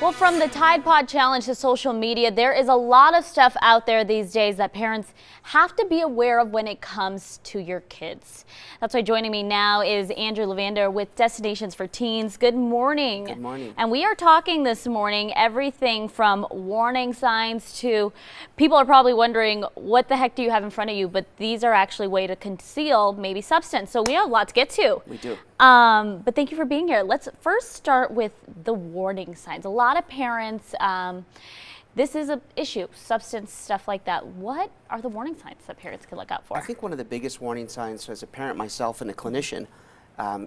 Well, from the Tightwad challenge to social media, there is a lot of stuff out there these days that parents have to be aware of when it comes to your kids. That's why joining me now is Andrew Levander with Destinations for Teens. Good morning. Good morning. And we are talking this morning everything from warning signs to people are probably wondering what the heck do you have in front of you, but these are actually a way to conceal maybe substance. So we have a lot to get to. We do. But thank you for being here. Let's first start with the warning signs. A lot of parents, this is an issue, substance, stuff like that. What are the warning signs that parents can look out for? I think one of the biggest warning signs as a parent myself and a clinician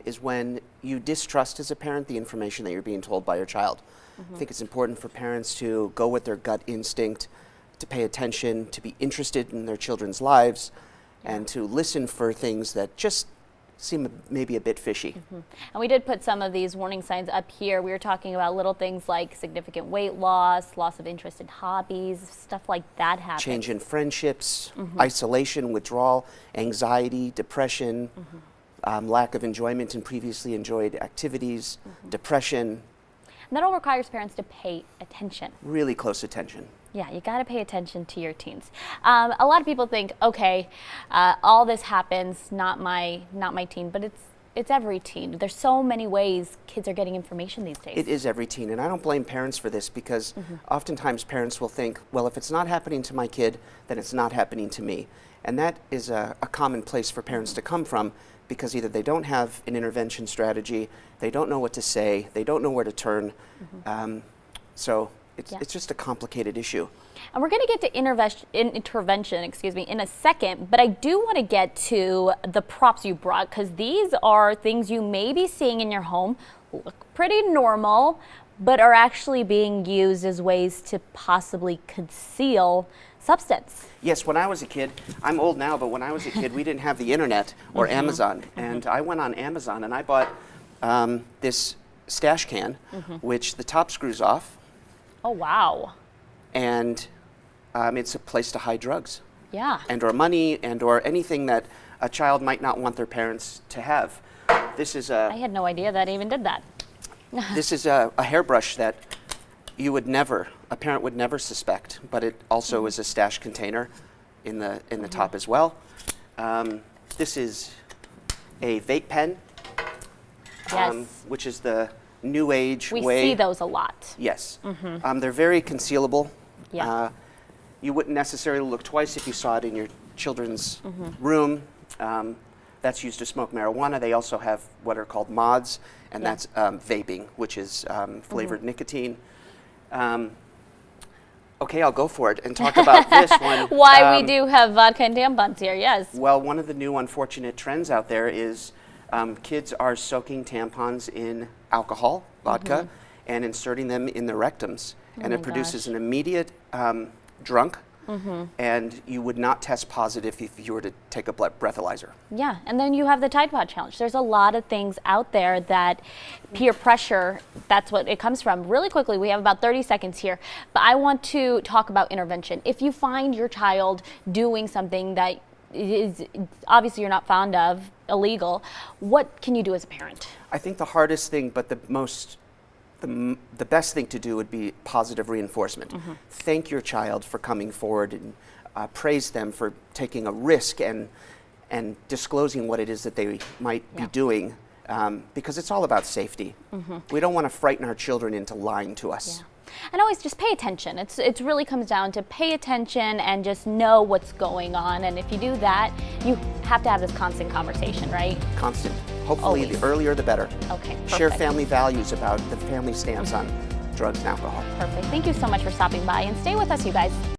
is when you distrust as a parent the information that you're being told by your child. I think it's important for parents to go with their gut instinct, to pay attention, to be interested in their children's lives, and to listen for things that just seem maybe a bit fishy. And we did put some of these warning signs up here. We were talking about little things like significant weight loss, loss of interest in hobbies, stuff like that happens. Change in friendships, isolation, withdrawal, anxiety, depression, lack of enjoyment in previously enjoyed activities, depression. And that all requires parents to pay attention. Really close attention. Yeah, you got to pay attention to your teens. A lot of people think, okay, all this happens, not my teen, but it's every teen. There's so many ways kids are getting information these days. It is every teen, and I don't blame parents for this because oftentimes parents will think, well, if it's not happening to my kid, then it's not happening to me. And that is a common place for parents to come from because either they don't have an intervention strategy, they don't know what to say, they don't know where to turn. So it's just a complicated issue. And we're going to get to intervention, in a second, but I do want to get to the props you brought because these are things you may be seeing in your home, look pretty normal, but are actually being used as ways to possibly conceal substance. Yes, when I was a kid, I'm old now, but when I was a kid, we didn't have the internet or Amazon. And I went on Amazon and I bought this stash can, which the top screws off. Oh, wow. And it's a place to hide drugs. Yeah. And or money and or anything that a child might not want their parents to have. This is I had no idea that even did that. This is a hairbrush that you would never, a parent would never suspect, but it also is a stash container in the top as well. This is a vape pen, which is the new age way. We see those a lot. Yes. They're very concealable. Yeah. You wouldn't necessarily look twice if you saw it in your children's room. That's used to smoke marijuana. They also have what are called mods, and that's vaping, which is flavored nicotine. Okay, I'll go for it and talk about this one. Why we do have vodka and tampons here, yes. Well, one of the new unfortunate trends out there is kids are soaking tampons in alcohol, vodka, and inserting them in their rectums. And it produces an immediate drunk, and you would not test positive if you were to take a breathalyzer. Yeah, and then you have the Tightwad challenge. There's a lot of things out there that peer pressure, that's what it comes from. Really quickly, we have about 30 seconds here, but I want to talk about intervention. If you find your child doing something that is obviously you're not fond of, illegal, what can you do as a parent? I think the hardest thing, but the best thing to do would be positive reinforcement. Thank your child for coming forward and praise them for taking a risk and disclosing what it is that they might be doing because it's all about safety. We don't want to frighten our children into lying to us. And always just pay attention. It really comes down to pay attention and just know what's going on. And if you do that, you have to have this constant conversation, right? Constant. Hopefully, the earlier the better. Okay, perfect. Share family values about the family stance on drugs and alcohol. Perfect. Thank you so much for stopping by and stay with us, you guys.